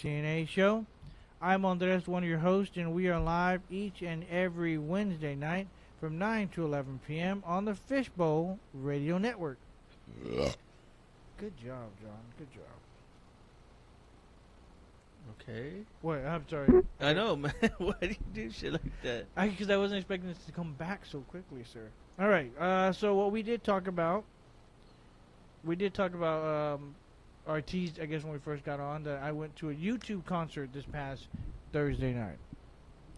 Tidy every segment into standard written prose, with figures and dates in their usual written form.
TNA Show. I'm Andres, one of your hosts, and we are live each and every Wednesday night from 9 to 11 p.m. on the Fishbowl Radio Network. Good job, John. Good job. Okay. Wait, I'm sorry. I know, man. Why do you do shit like that? Because I wasn't expecting this to come back so quickly, sir. All right. So what we did talk about, our tease, I guess, when we first got on, that I went to a YouTube concert this past Thursday night.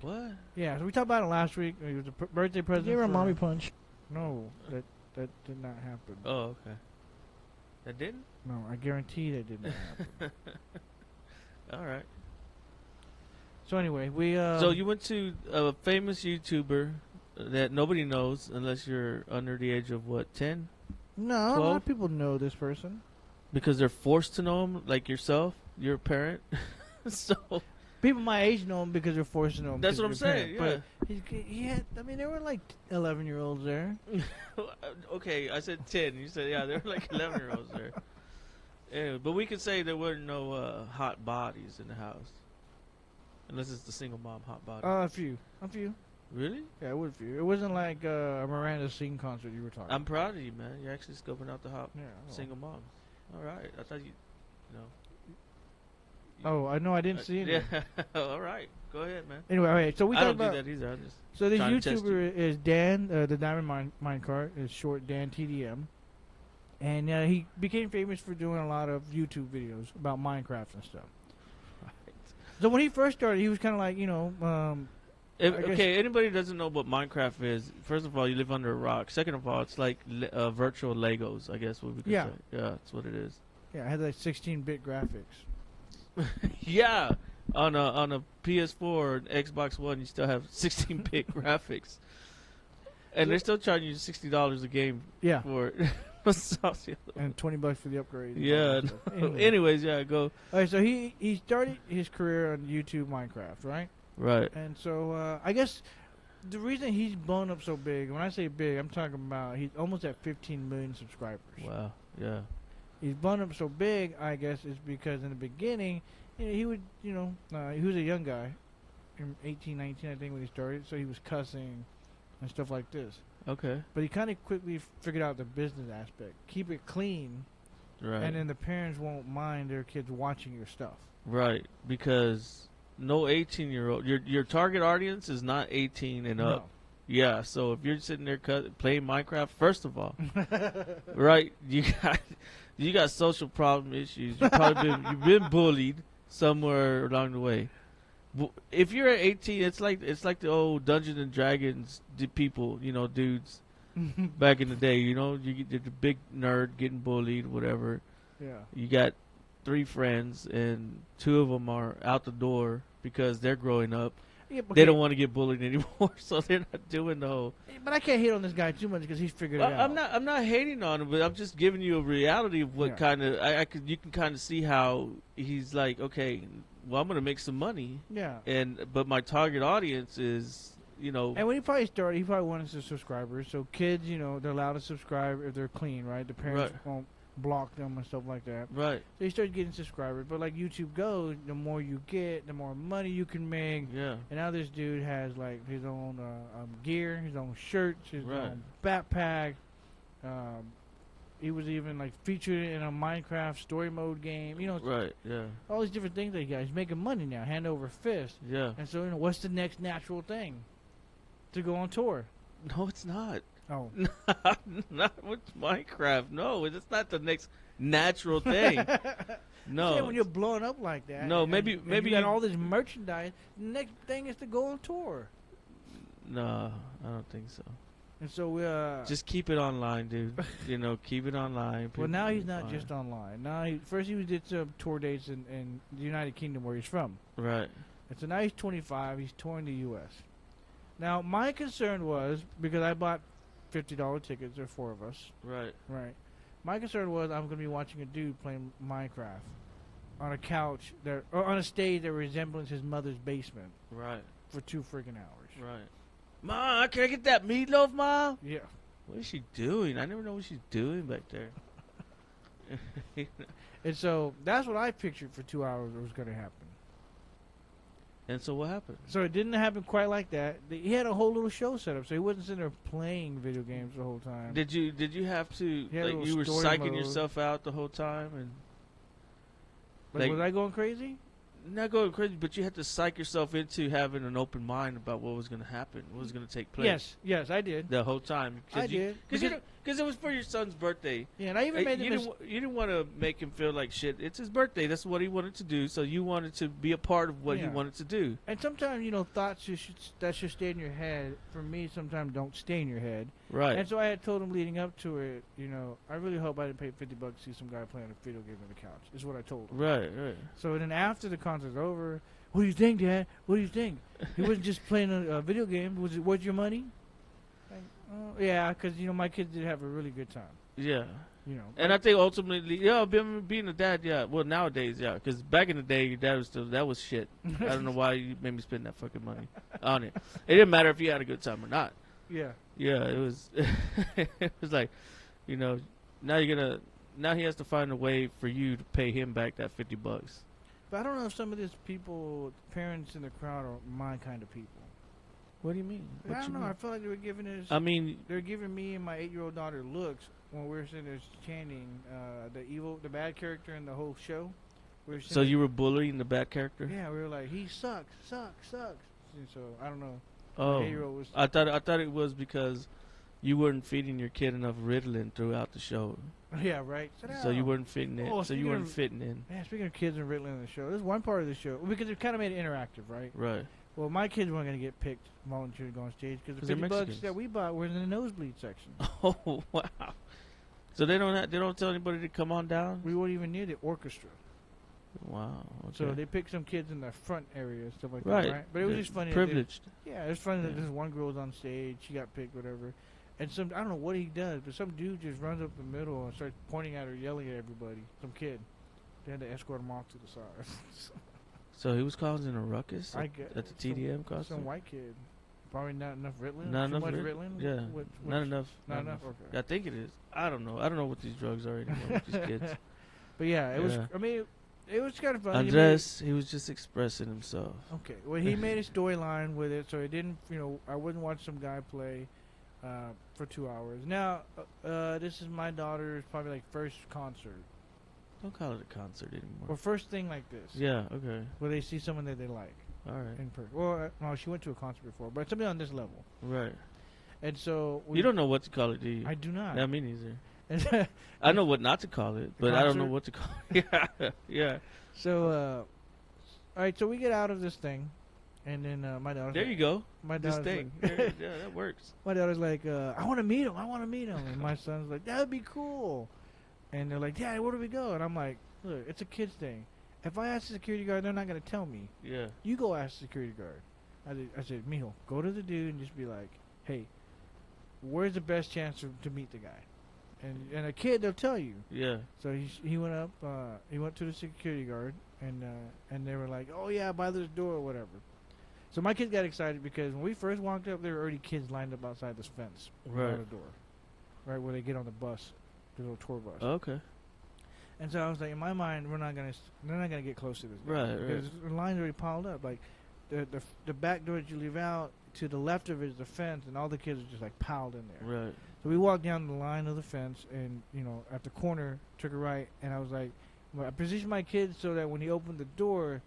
What? Yeah, so we talked about it last week. It was a birthday present. Give her a for- mommy punch. No, that did not happen. Oh, okay. That didn't? No, I guarantee that did not happen. All right. So anyway, we So you went to a famous YouTuber that nobody knows unless you're under the age of, what, 10? No, a lot 12? of people know this person. Because they're forced to know him, like yourself, you're a parent. So People my age know him because they're forced to know him. that's what I'm because they're saying, parents. But he had, I mean, there were like 11-year-olds there. Okay, I said 10. You said, yeah, there were like 11-year-olds there. Anyway, but we could say there were no hot bodies in the house. Unless it's the single mom hot body. A few. Really? Yeah, it was a few. It wasn't like a Miranda Singh concert you were talking I'm about. proud of you, man. You're actually scoping out the hot Yeah. single moms. All right. I thought you know. Oh, I know. I didn't see it. Yeah. All right. Go ahead, man. Anyway, okay. So we I talked don't about. do that either. I'm just So this trying to test you. YouTuber is Dan, the Diamond Minecart, is short Dan TDM, and he became famous for doing a lot of YouTube videos about Minecraft and stuff. Right. So when he first started, he was kind of like, I guess- Okay, anybody who doesn't know what Minecraft is, first of all, you live under a rock. Second of all, it's like virtual Legos, I guess what we could Yeah. say. Yeah, that's what it is. yeah, it had like 16-bit graphics. Yeah, on a PS4 or Xbox One, you still have 16-bit graphics, and they're still charging you $60 a game Yeah, for it. and $20 for the upgrade. and all Yeah. that stuff. Anyway. Anyways, yeah, go All right, so he started his career on YouTube Minecraft, right? right. And so I guess the reason he's blown up so big, when I say big, I'm talking about he's almost at 15 million subscribers. Wow. Yeah. He's blown up so big, I guess, is because in the beginning, he would, he was a young guy, 18, 19, I think, when he started, so he was cussing and stuff like this. Okay. But he kind of quickly figured out the business aspect. Keep it clean, Right. and then the parents won't mind their kids watching your stuff. Right, because no 18-year-old, your target audience is not 18 and up. Yeah, so if you're sitting there playing Minecraft, first of all, right, you got social problem issues. You've been bullied somewhere along the way. If you're at 18, it's like the old Dungeons and Dragons people, dudes back in the day. You get the big nerd getting bullied, whatever. Yeah. You got 3 friends, and 2 of them are out the door because they're growing up. Yeah, They don't want to get bullied anymore, so they're not doing the whole. But I can't hate on this guy too much because he's figured it out. I'm not hating on him, but I'm just giving you a reality of what Yeah. kind of you can kind of see how he's like, okay, well, I'm gonna make some money, Yeah. but my target audience is, And when he probably started, he probably wanted some subscribers. So kids, they're allowed to subscribe if they're clean, right? The parents Right. won't block them and stuff like that. right, So he started getting subscribers. But like YouTube goes, the more you get, the more money you can make. yeah, And now this dude has like his own gear, his own shirts, his Right. own backpack. He was even like featured in a Minecraft story mode game. right, yeah, All these different things that he got. He's making money now, hand over fist. yeah. And so, what's the next natural thing? To go on tour. No, it's not. Oh. Not with Minecraft. No, it's not the next natural thing. No. Yeah, when you're blowing up like that. No, and maybe you got you- all this merchandise. The next thing is to go on tour. No, I don't think so. And so Just keep it online, dude. Keep it online. well, People now will he's not find. just online. Now first he did some tour dates in the United Kingdom where he's from. Right. And so now he's 25. He's touring the U.S. Now my concern was because I bought $50 tickets. There are 4 of us. Right. Right. My concern was I'm going to be watching a dude playing Minecraft on a couch or on a stage that resembles his mother's basement Right. for 2 freaking hours. Right. Ma, can I get that meatloaf, Ma? Yeah. What is she doing? I never know what she's doing back there. And so that's what I pictured for 2 hours was going to happen. And so what happened? So it didn't happen quite like that. He had a whole little show set up, so he wasn't sitting there playing video games the whole time. Did you have to, like, you were story psyching mode. yourself out the whole time? And Like, was I going crazy? not going crazy, but you had to psych yourself into having an open mind about what was going to happen, what was going to take place. Yes, I did. The whole time. I did. Because it was for your son's birthday. Yeah, and I even made the you didn't want to make him feel like shit. It's his birthday. That's what he wanted to do. So you wanted to be a part of what he wanted to do. And sometimes, thoughts that should stay in your head, for me, sometimes don't stay in your head. Right. And so I had told him leading up to it, I really hope I didn't pay $50 to see some guy playing a video game on the couch, is what I told him. Right. So then after the concert's over, what do you think, Dad? What do you think? He wasn't just playing a video game. Was it worth your money? Like, yeah, because, my kids did have a really good time. Yeah. And I think ultimately, being a dad, well, nowadays, because back in the day, your dad was that was shit. I don't know why you made me spend that fucking money on it. It didn't matter if you had a good time or not. Yeah. Yeah, it was, it was like, now he has to find a way for you to pay him back that $50. But I don't know if some of these people, parents in the crowd, are my kind of people. What do you mean? I don't know. I feel like they were giving us. They're giving me and my 8-year-old daughter looks when we were sitting there chanting the bad character in the whole show. So you were bullying the bad character? Yeah, we were like, he sucks. And so I don't know. Oh, 8-year-old was. I thought it was because you weren't feeding your kid enough Ritalin throughout the show. Yeah, right. So you weren't fitting in. Oh, so you weren't fitting in. Yeah, speaking of kids and Ritalin in the show, there's one part of the show because it kind of made it interactive, right? Right. Well, my kids weren't going to get picked, volunteer to go on stage because the $50 that we bought were in the nosebleed section. Oh wow! So they don't tell anybody to come on down. We weren't even near the orchestra. Wow. Okay. So they picked some kids in the front area and stuff like that, right? But it was just funny. Privileged. It was funny that this one girl was on stage. She got picked, whatever. And I don't know what he does, but some dude just runs up the middle and starts pointing at her, yelling at everybody. Some kid. They had to escort him off to the side. So he was causing a ruckus at the TDM concert? Some white kid. Probably not enough Ritalin. Not enough Ritalin? Yeah. Not enough. Not enough? Okay. I think it is. I don't know. I don't know what these drugs are anymore with these kids. But yeah, it was, it was kind of fun. Andres, he was just expressing himself. Okay. Well, he made a storyline with it, so it didn't, I wouldn't watch some guy play for 2 hours. Now, this is my daughter's probably like first concert. Don't call it a concert anymore. Or first thing like this. Yeah, okay. Where they see someone that they like. All right. In person. Well, no, she went to a concert before, but something on this level. Right. And so... you don't know what to call it, do you? I do not. Yeah, me neither. I know what not to call it, but I don't know what to call it. Yeah. So, all right, so we get out of this thing, and then my daughter's there you go. My this thing. Like, yeah, that works. My daughter's like, I want to meet him. And my son's like, that would be cool. And they're like, Dad, where do we go? And I'm like, look, it's a kid's thing. If I ask the security guard, they're not going to tell me. Yeah. You go ask the security guard. I said, Mijo, go to the dude and just be like, hey, where's the best chance to meet the guy? And a kid, they'll tell you. Yeah. So he went up, he went to the security guard, and they were like, oh, yeah, by this door or whatever. So my kids got excited because when we first walked up, there were already kids lined up outside this fence. Right. By the door. Right, where they get on the bus. The little tour bus. Okay. And so I was like, in my mind, they're not gonna get close to this guy. Right, because the line's already piled up. Like the back door that you leave out, to the left of it is the fence, and all the kids are just like piled in there. Right. So we walked down the line of the fence, and at the corner, took a right, and I was like, I positioned my kids so that when he opened the door,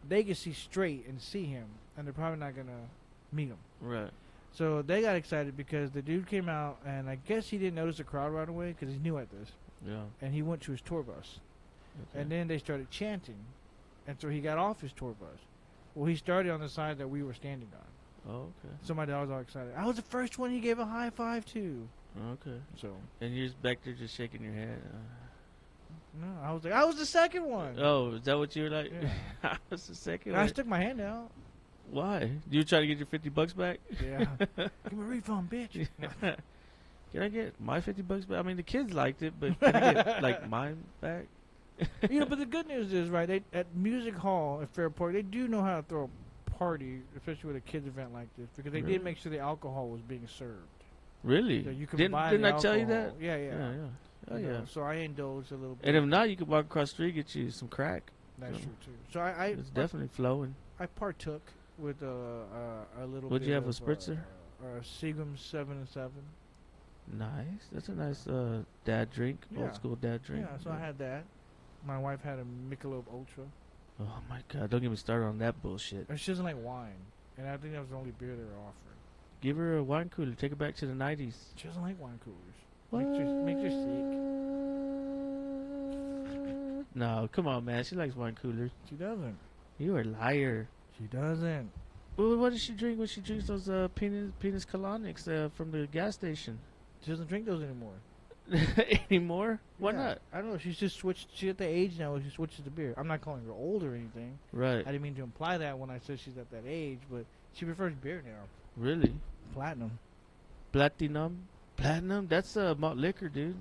they could see straight and see him, and they're probably not gonna meet him. Right. So they got excited because the dude came out, and I guess he didn't notice the crowd right away because he's new at this. Yeah. And he went to his tour bus. Okay. And then they started chanting, and so he got off his tour bus. Well, he started on the side that we were standing on. Oh, okay. So my dad was all excited. I was the first one he gave a high five to. Okay. So. And you're just back there just shaking your head. No, I was like, I was the second one. Oh, is that what you were like? Yeah. I was the second one. I stuck my hand out. Why? You try to get your $50 back? Yeah. Give me a refund, bitch. Can I get my $50 back? I mean, the kids liked it, but can I get like mine back? But the good news is, right? At Music Hall at Fairport, they do know how to throw a party, especially with a kids event like this, because they did make sure the alcohol was being served. Really? So you can buy the I tell you that? Yeah. Oh yeah. So I indulged a little bit. And if not, you could walk across the street and get you some crack. That's true too. So I it's definitely flowing. I partook with a little. Would bit you have of, a spritzer? Seagram 7-7. Nice. That's a nice dad drink. Yeah. Old school dad drink. Yeah, so I had that. My wife had a Michelob Ultra. Oh my God! Don't get me started on that bullshit. And she doesn't like wine, and I think that was the only beer they were offering. Give her a wine cooler. Take her back to the 90s. She doesn't like wine coolers. What? Makes her sick. No, come on, man. She likes wine coolers. She doesn't. You are a liar. She doesn't. Well, what does she drink when she drinks those penis colonics from the gas station? She doesn't drink those anymore. Anymore? Why Yeah, not? I don't know. She's just switched. She's at the age now where she switches to beer. I'm not calling her old or anything. Right. I didn't mean to imply that when I said she's at that age, but she prefers beer now. Really? Platinum. Platinum? Platinum? That's malt liquor, dude.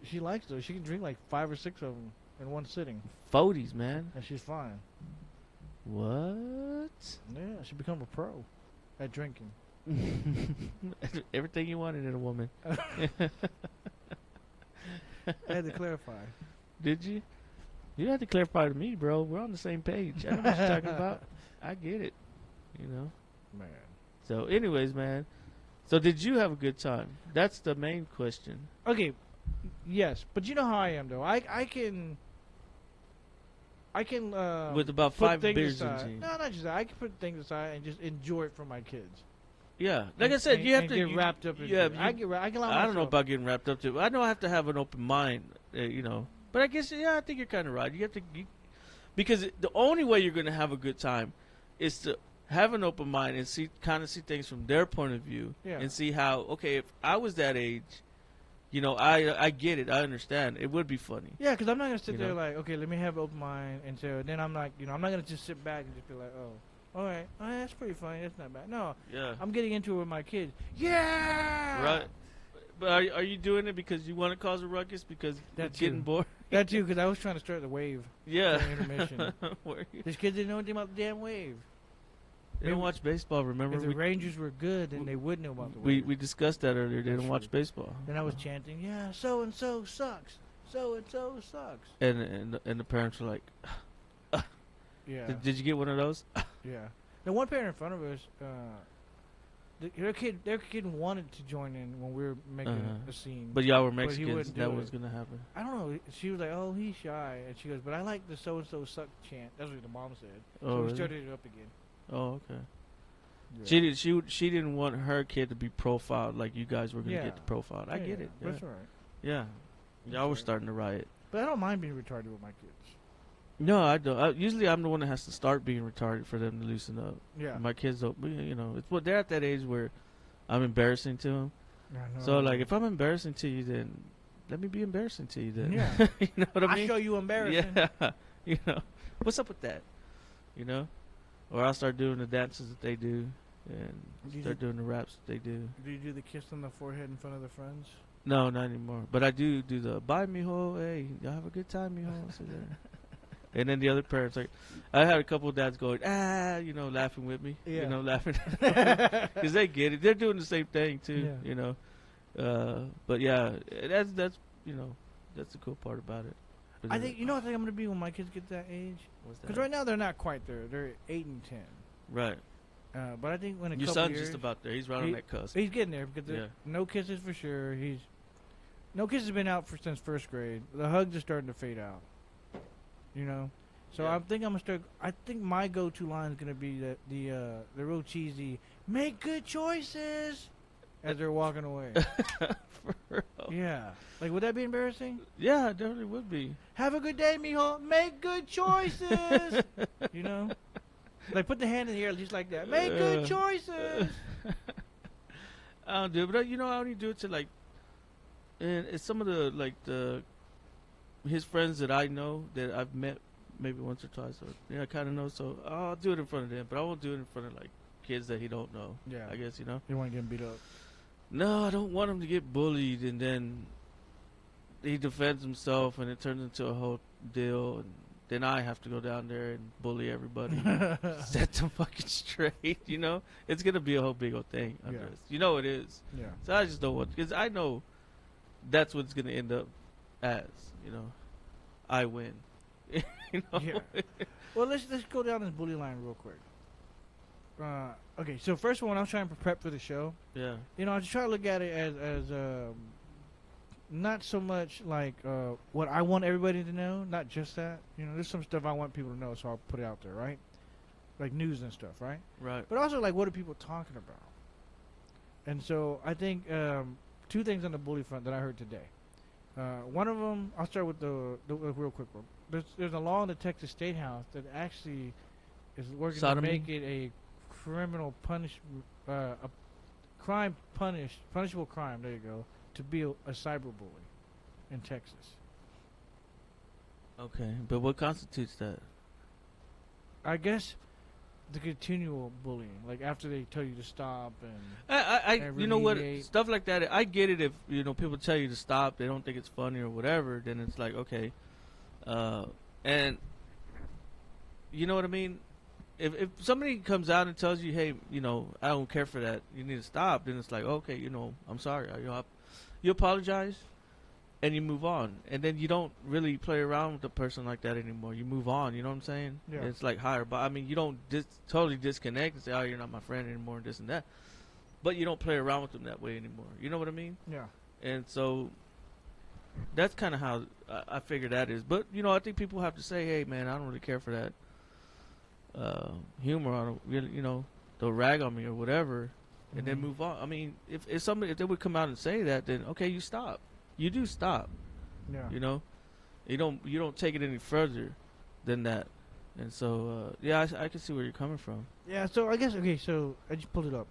She likes those. She can drink like 5 or 6 of them in one sitting. 40s, man. And she's fine. What? Yeah, she become a pro at drinking. Everything you wanted in a woman. I had to clarify. Did you? You had to clarify to me, bro. We're on the same page. I know what you're talking about. I get it. You know? Man. So, anyways, man. So, did you have a good time? That's the main question. Okay. Yes, but you know how I am, though. I can with about put 5 things beers in aside. you. No, not just that. I can put things aside and just enjoy it for my kids. Yeah, like I said, you have to get wrapped up. In it. I can allow I don't know myself. about getting wrapped up too. I know I have to have an open mind, you know. But I guess I think you're kind of right. You have to, because the only way you're going to have a good time is to have an open mind and see things from their point of view, and see how. Okay, if I was that age, you know, I get it. I understand. It would be funny. Yeah, because I'm not gonna sit there like, okay, let me have an open mind, and so then I'm not, I'm not gonna just sit back and just be like, oh. All right, that's pretty funny. That's not bad. No, I'm getting into it with my kids. Yeah, right. But are you doing it because you want to cause a ruckus because it's getting bored? That too, because I was trying to start the wave. Yeah, intermission. These kids didn't know anything about the damn wave. They don't watch baseball. Remember, if the Rangers were good, then they would know about the wave. We discussed that earlier. They didn't watch baseball. Then I was chanting, yeah, so and so sucks. So and so sucks. And the parents were like. Yeah. Did you get one of those? Yeah. The one parent in front of us, their kid wanted to join in when we were making a scene. But y'all were Mexicans. That was gonna happen. I don't know. She was like, "Oh, he's shy," and she goes, "But I like the so and so suck chant." That's what the mom said. Oh, so really? we started it up again. Oh, okay. Yeah. She didn't want her kid to be profiled like you guys were gonna get the profiled. I get it. Yeah. That's all right. Yeah. Y'all were starting to riot. But I don't mind being retarded with my kids. No, I don't. Usually, I'm the one that has to start being retarded for them to loosen up. Yeah. My kids don't. You know, they're at that age where I'm embarrassing to them. So, like, if I'm embarrassing to you, then let me be embarrassing to you. Then, yeah. you know what I mean? I'll show you embarrassing. Yeah. You know, what's up with that? You know, or I'll start doing the dances that they do, and start doing the raps that they do. Do you do the kiss on the forehead in front of the friends? No, not anymore. But I do the bye, mijo. Hey, y'all have a good time, mijo. Sit there. And then the other parents, like, I had a couple of dads going, you know, laughing with me. Yeah. You know, laughing. Because they get it. They're doing the same thing, too, you know. But, yeah, that's you know, that's the cool part about it. But I think, you know what I think I'm going to be when my kids get that age? Because right now they're not quite there. They're 8 and 10. Right. But I think when your son's just about there. He's right on that cusp. He's getting there because no kisses for sure. No kisses been out since first grade. The hugs are starting to fade out. You know, so I think I'm gonna start. I think my go-to line is gonna be the real cheesy "Make good choices" as they're walking away. For real? Yeah, like would that be embarrassing? Yeah, it definitely would be. Have a good day, mijo. Make good choices. You know, like put the hand in the air just like that. Make good choices. I don't do it, but you know, I only do it to like, and it's some of the his friends that I know that I've met maybe once or twice, or I kind of know. So I'll do it in front of them, but I won't do it in front of like kids that he don't know. Yeah, I guess you know. You want to get him beat up? No, I don't want him to get bullied, and then he defends himself, and it turns into a whole deal, and then I have to go down there and bully everybody, set them fucking straight. You know, it's gonna be a whole big old thing. Yeah. You know it is. Yeah. So I just don't want, because I know that's what it's gonna end up as. You know, I win. You know? Yeah. Well, let's go down this bully line real quick. Okay, so first one, I was trying to prep for the show. Yeah. You know, I just try to look at it as not so much like what I want everybody to know, not just that. You know, there's some stuff I want people to know, so I'll put it out there, right? Like news and stuff, right? Right. But also, like, what are people talking about? And so I think two things on the bully front that I heard today. One of them, I'll start with the real quick one. There's a law in the Texas State House that actually is working Sodomy? to make it a criminal punishable crime. There you go. To be a cyberbully in Texas. Okay, but what constitutes that? I guess the continual bullying, like after they tell you to stop and I you know what, remediate. stuff like that. I get it if people tell you to stop, they don't think it's funny or whatever. Then it's like okay, and you know what I mean. If somebody comes out and tells you, hey, I don't care for that, you need to stop. Then it's like okay, I'm sorry. You apologize, and you move on, and then you don't really play around with a person like that anymore. You move on. You know what I'm saying? Yeah. It's like higher, but I mean, you don't totally disconnect and say, "Oh, you're not my friend anymore," and this and that. But you don't play around with them that way anymore. You know what I mean? Yeah. And so that's kind of how I figure that is. But I think people have to say, "Hey, man, I don't really care for that humor. I don't really, they'll rag on me or whatever." And then move on. I mean, if they would come out and say that, then okay, you stop. You do stop. Yeah. You don't take it any further than that. And so I can see where you're coming from. Yeah. So I guess so I just pulled it up.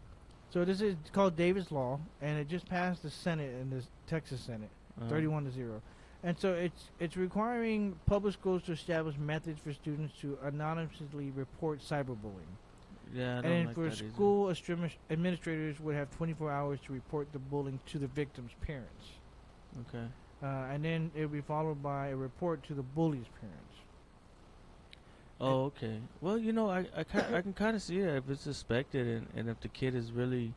So this is called Davis Law, and it just passed the Senate in the Texas Senate, 31-0. And so it's requiring public schools to establish methods for students to anonymously report cyberbullying. Yeah, I don't and like for that school administrators would have 24 hours to report the bullying to the victim's parents. Okay. And then it would be followed by a report to the bully's parents. Oh, okay. Well, I can kind of see that if it's suspected and if the kid is really,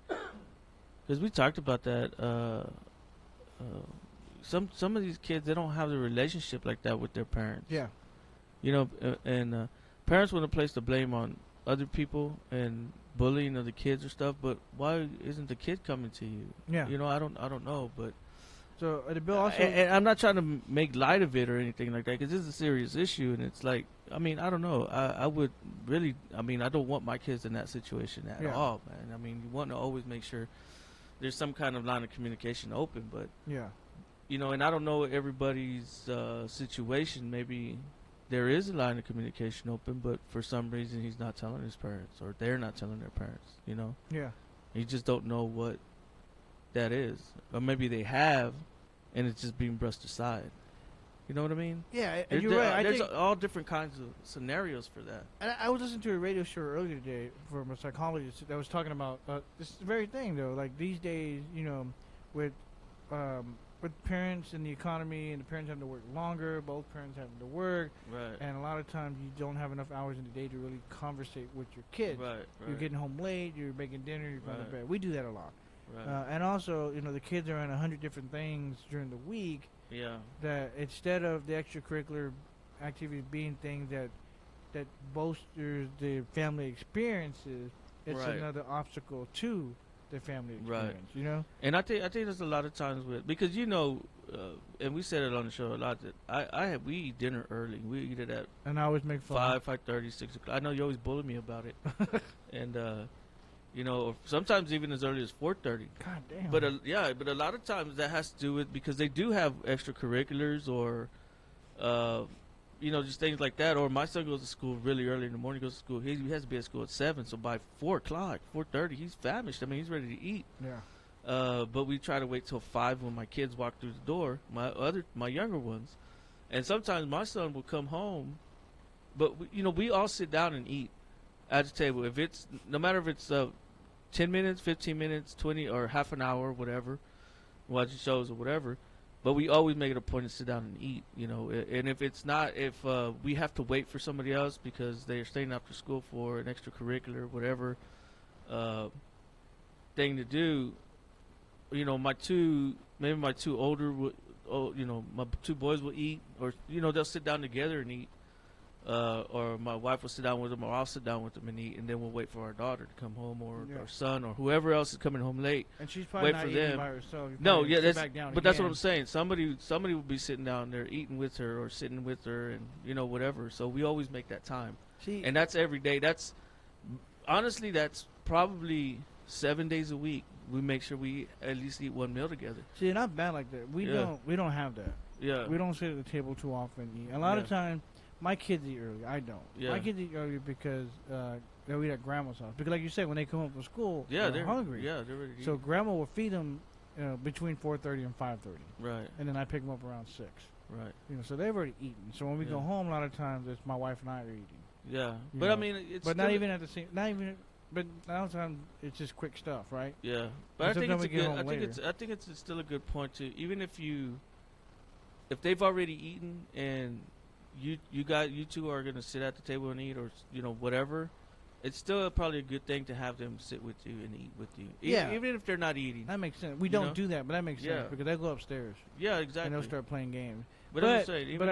because we talked about that. Some of these kids, they don't have the relationship like that with their parents. Yeah. And parents want to place the blame on other people and bullying of the kids or stuff, but why isn't the kid coming to you? Yeah. I don't know, but so the bill also, and I'm not trying to make light of it or anything like that, because this is a serious issue, and it's like, I mean, I don't know, I would really, I mean, I don't want my kids in that situation at all, man. I mean, you want to always make sure there's some kind of line of communication open, but and I don't know everybody's situation. Maybe there is a line of communication open, but for some reason he's not telling his parents, or they're not telling their parents, Yeah. You just don't know what that is. Or maybe they have, and it's just being brushed aside. You know what I mean? Yeah, and you're right. There's all different kinds of scenarios for that. And I was listening to a radio show earlier today from a psychologist that was talking about this very thing, though. Like these days, with parents and the economy, and the parents having to work longer, both parents having to work, right? And a lot of times you don't have enough hours in the day to really conversate with your kids. Right. You're getting home late, you're making dinner, you're going to bed. We do that a lot. Right. And also, the kids are on 100 different things during the week. Yeah. That instead of the extracurricular activities being things that bolsters the family experiences, it's another obstacle to the family experience, And I think there's a lot of times because and we said it on the show a lot, that we eat dinner early. We eat it at and I always make fun 5:30, 6 o'clock. I know you always bully me about it, and sometimes even as early as 4:30. God damn. But a lot of times that has to do with because they do have extracurriculars or just things like that. Or my son goes to school really early in the morning. He goes to school. He has to be at school at 7. So by 4 o'clock, 4:30, he's famished. I mean, he's ready to eat. Yeah. But we try to wait till 5 when my kids walk through the door. My younger ones, and sometimes my son will come home. But we all sit down and eat at the table. If it's no matter if it's 10 minutes, 15 minutes, 20 or half an hour, whatever, watching shows or whatever. But we always make it a point to sit down and eat, And if it's not, if we have to wait for somebody else because they're staying after school for an extracurricular, whatever thing to do, my two older, my two boys will eat, or they'll sit down together and eat. or my wife will sit down with them, or I'll sit down with them and eat, and then we'll wait for our daughter to come home, or our son, or whoever else is coming home late. And she's probably wait not for eating them. by herself. No, yeah, that's that's what I'm saying. Somebody will be sitting down there eating with her, or sitting with her, and whatever. So we always make that time. And that's every day. That's honestly, that's probably 7 days a week. We make sure we at least eat one meal together. See, not bad like that. We don't have that. Yeah. We don't sit at the table too often and eat. A lot of times, my kids eat early. I don't. Yeah. My kids eat early because they eat at grandma's house. Because like you said, when they come home from school, they're hungry. Yeah, they're ready to eat. So grandma will feed them between 4:30 and 5:30. Right. And then I pick them up around 6. Right. So they've already eaten. So when we go home, a lot of times it's my wife and I are eating. Yeah. But I mean, it's not even at the same. Not even. But a lot of times it's just quick stuff, right? Yeah. But I think it's a good. I think it's still a good point too. Even if they've already eaten and you two are gonna sit at the table and eat, or whatever, it's still probably a good thing to have them sit with you and eat with you. Even if they're not eating. That makes sense. We don't do that, but that makes sense because they go upstairs. Yeah, exactly. And they'll start playing games. But I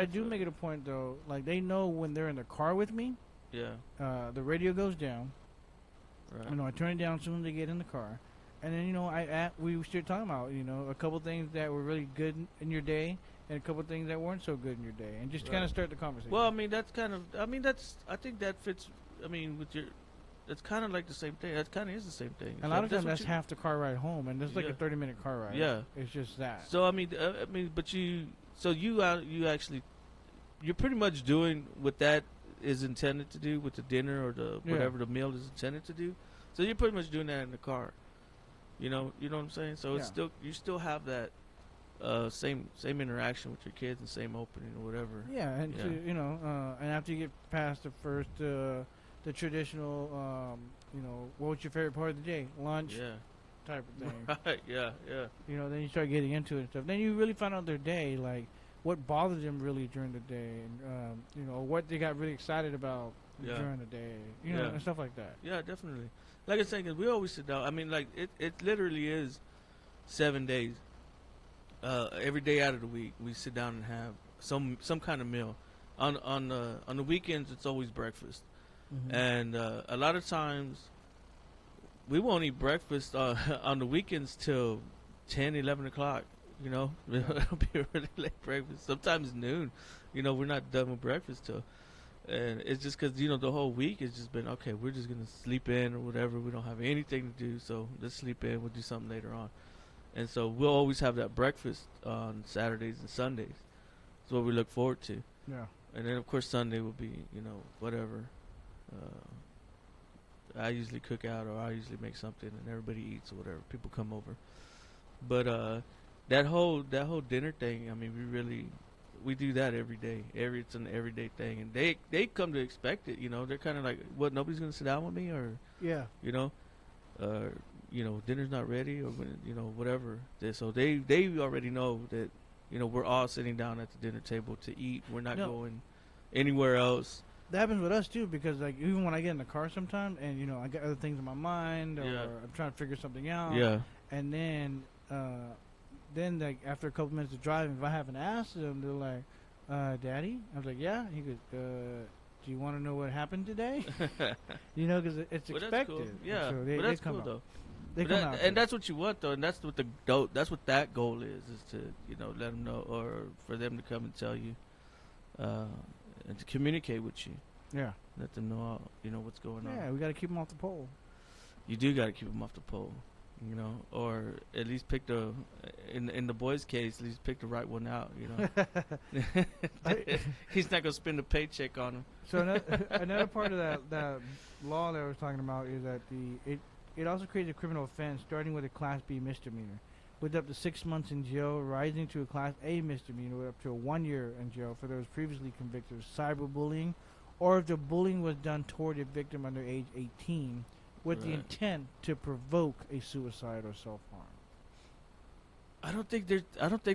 do make it a point though, like they know when they're in the car with me. Yeah. The radio goes down. Right. I turn it down as soon as they get in the car, and then we start talking about a couple things that were really good in your day, and a couple things that weren't so good in your day, and just kind of start the conversation. Well, I mean I think that fits. I mean, it's kind of like the same thing. That kind of is the same thing. A lot of times that's half the car ride home, and it's like a 30-minute car ride. Yeah, it's just that. So but you're pretty much doing what that is intended to do with the dinner or the whatever the meal is intended to do. So you're pretty much doing that in the car. You know what I'm saying? So it's still you still have that same interaction with your kids and same opening or whatever. Yeah, and and after you get past the first the traditional what was your favorite part of the day? Lunch. Yeah. Type of thing. Right. Yeah. Then you start getting into it and stuff. Then you really find out their day, like what bothered them really during the day, and what they got really excited about during the day, and stuff like that. Yeah, definitely. Like I was saying, 'cause we always sit down. I mean, like it literally is 7 days. Every day out of the week, we sit down and have some kind of meal. On the weekends, it's always breakfast, and a lot of times we won't eat breakfast on the weekends till 10, 11 o'clock. It'll be a really late breakfast. Sometimes noon. We're not done with breakfast till. And it's just because, the whole week has just been, okay, we're just going to sleep in or whatever. We don't have anything to do, so let's sleep in. We'll do something later on. And so we'll always have that breakfast on Saturdays and Sundays. That's what we look forward to. Yeah. And then, of course, Sunday will be, whatever. I usually cook out or I usually make something and everybody eats or whatever. People come over. But that whole dinner thing, I mean, we do that every day. It's an everyday thing, and they come to expect it. They're kind of like, what? Nobody's gonna sit down with me, or dinner's not ready, or whatever. So they already know that we're all sitting down at the dinner table to eat. We're not going anywhere else. That happens with us too, because like even when I get in the car sometimes, and I got other things in my mind, or I'm trying to figure something out. Yeah. And then like after a couple minutes of driving, if I haven't asked them, they're like, "Daddy," I was like, "Yeah." He goes, "Do you want to know what happened today?" Because it's expected. That's cool. Yeah, so but that's cool though. They come out, and that's what you want though, and that's what that goal is to let them know, or for them to come and tell you, and to communicate with you. Yeah. Let them know what's going on. Yeah, we got to keep them off the pole. You do got to keep them off the pole. Or at least pick in the boys' case, at least pick the right one out. He's not gonna spend a paycheck on him. So another part of that law that I was talking about is that it also creates a criminal offense starting with a Class B misdemeanor, with up to 6 months in jail, rising to a Class A misdemeanor with up to 1 year in jail for those previously convicted of cyberbullying, or if the bullying was done toward a victim under age 18. With the intent to provoke a suicide or self-harm. I don't think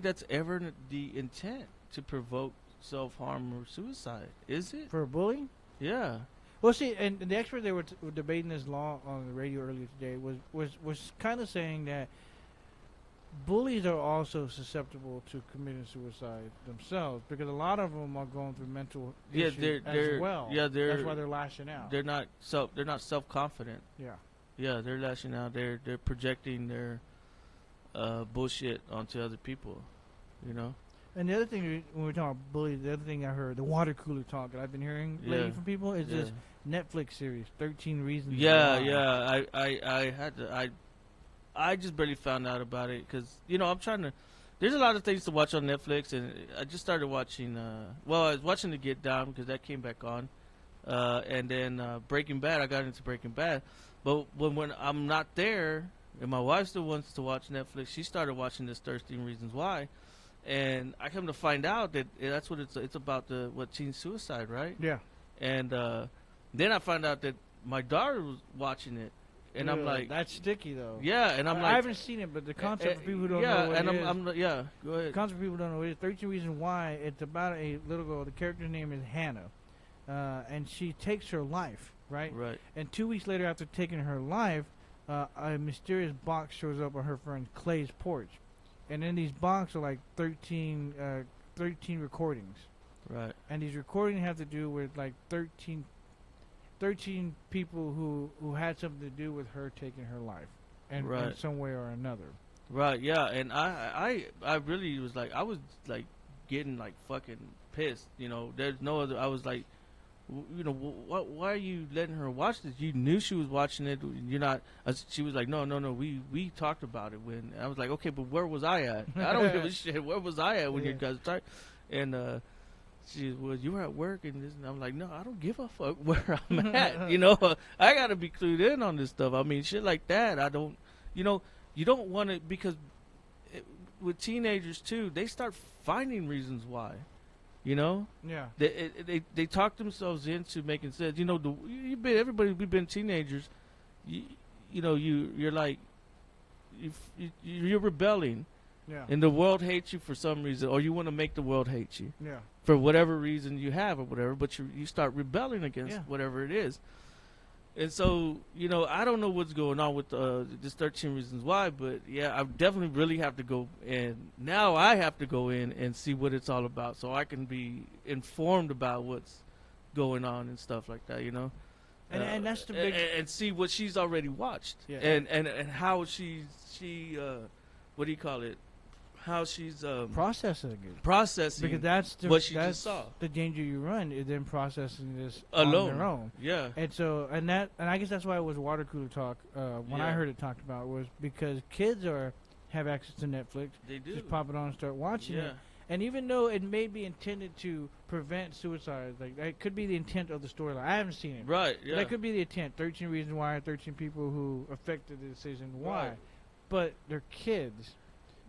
that's ever the intent to provoke self-harm or suicide, is it? For a bully? Yeah. Well, see, and the expert they were debating this law on the radio earlier today was kind of saying that bullies are also susceptible to committing suicide themselves because a lot of them are going through mental issues as well. Yeah, that's why they're lashing out. They're not self confident. Yeah. Yeah, they're lashing out. They're projecting their bullshit onto other people. You know. And the other thing, when we're talking about bullies, the other thing I heard, the water cooler talk that I've been hearing lately from people is this Netflix series, 13 Reasons Why. I just barely found out about it because, I'm trying to, there's a lot of things to watch on Netflix, and I just started watching, I was watching The Get Down because that came back on, and then Breaking Bad, I got into Breaking Bad, but when I'm not there, and my wife still wants to watch Netflix, she started watching this 13 Reasons Why. And I come to find out that that's what it's about, teen suicide, right? Yeah. And then I found out that my daughter was watching it, and I'm like, that's sticky though. Yeah, and I'm like, I haven't seen it, but the concept for people who don't know what it is. Go ahead. The concept for people who don't know what it is. 13 Reasons Why. It's about a little girl. The character's name is Hannah, and she takes her life, right? Right. And 2 weeks later, after taking her life, a mysterious box shows up on her friend Clay's porch. And in these boxes are like 13 recordings. Right. And these recordings have to do with like 13 people who had something to do with her taking her life. In some way or another. Right, yeah. And I really was like, I was like getting like fucking pissed. There's no other, I was like, why are you letting her watch this? You knew she was watching it. You're not. She was like, no. We talked about it when I was like, okay, but where was I at? I don't give a shit. Where was I at when you guys started? And she was, you were at work and this. And I'm like, no, I don't give a fuck where I'm at. I gotta be clued in on this stuff. I mean, shit like that. I don't. You don't want to, because with teenagers too, they start finding reasons why. Yeah. They talk themselves into making sense. We've been teenagers. You're like, you're rebelling. Yeah. And the world hates you for some reason, or you want to make the world hate you. Yeah. For whatever reason you have or whatever, but you start rebelling against whatever it is. And so, I don't know what's going on with this 13 Reasons Why, but yeah, I definitely really have to go, and now I have to go in and see what it's all about so I can be informed about what's going on and stuff like that, And that's the big... And see what she's already watched. Yeah. And how she what do you call it? How she's processing it. Processing because that's what she just saw. The danger you run is then processing this alone. On their own. Yeah. And so and I guess that's why it was water cooler talk when I heard it talked about, was because kids have access to Netflix. They do. Just pop it on and start watching it. And even though it may be intended to prevent suicide, like that could be the intent of the storyline. I haven't seen it. Right, yeah. That could be the intent. 13 Reasons Why, 13 people who affected the decision why. Right. But they're kids.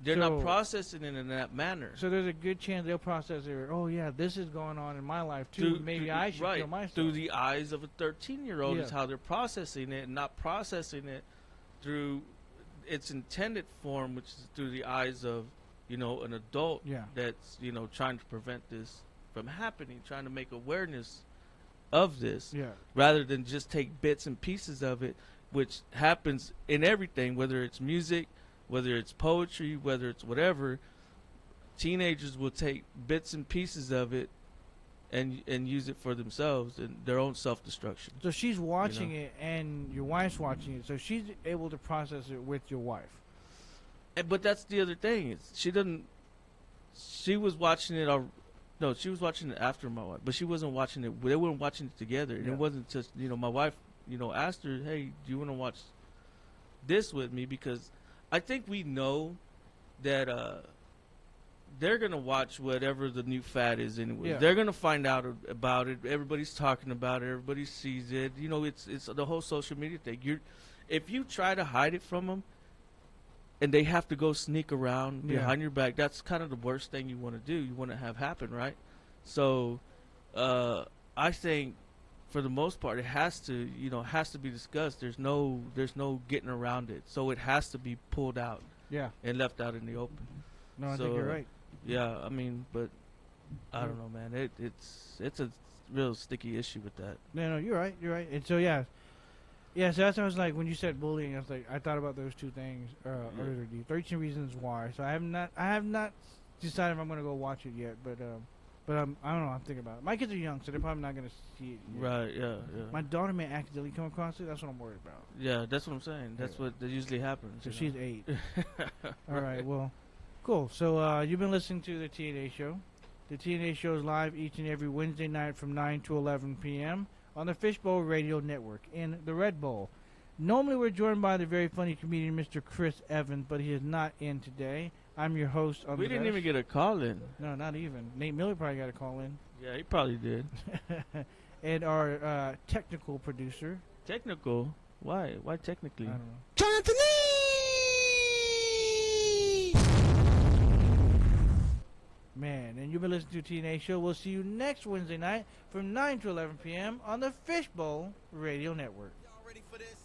They're not processing it in that manner. So there's a good chance they'll process it. Oh yeah, this is going on in my life too. Maybe I should kill myself. Through the eyes of a 13-year-old is how they're processing it, and not processing it through its intended form, which is through the eyes of an adult that's trying to prevent this from happening, trying to make awareness of this, rather than just take bits and pieces of it, which happens in everything, whether it's music, whether it's poetry, whether it's whatever. Teenagers will take bits and pieces of it and use it for themselves and their own self-destruction. So she's watching it, and your wife's watching it, so she's able to process it with your wife. But that's the other thing. She was watching it. No, she was watching it after my wife, but she wasn't watching it. They weren't watching it together, and it wasn't just my wife. Asked her, "Hey, do you want to watch this with me?" Because I think we know that they're gonna watch whatever the new fad is anyway. Yeah. They're gonna find out about it. Everybody's talking about it. Everybody sees it. It's the whole social media thing. If you try to hide it from them, and they have to go sneak around behind your back, that's kind of the worst thing you want to do. You want to have happen, right? So, I think for the most part, it has to be discussed. There's no getting around it. So it has to be pulled out, and left out in the open. No, I think you're right. Yeah, I mean, but I don't know, man. It's a real sticky issue with that. No, you're right. And so Yeah, so that's what I was like when you said bullying. I was like, I thought about those two things earlier. 13 Reasons Why. So I have not decided if I'm gonna go watch it yet, but I don't know. I'm thinking about it. My kids are young, so they're probably not gonna see it yet. Right? Yeah. My daughter may accidentally come across it. That's what I'm worried about. Yeah, that's what I'm saying. That's what that usually happens. So she's 8. All right. Well, cool. So you've been listening to the TNA Show. The TNA Show is live each and every Wednesday night from 9 to 11 p.m. on the Fishbowl Radio Network in the Red Bowl. Normally we're joined by the very funny comedian Mr. Chris Evans, but he is not in today. I'm your host. We didn't even get a call in. No, not even. Nate Miller probably got a call in. Yeah, he probably did. And our technical producer. Technical? Why? Why technically? I don't know. Jonathan! Man, and you've been listening to TNA Show. We'll see you next Wednesday night from 9 to 11 p.m. on the Fishbowl Radio Network. Y'all ready for this?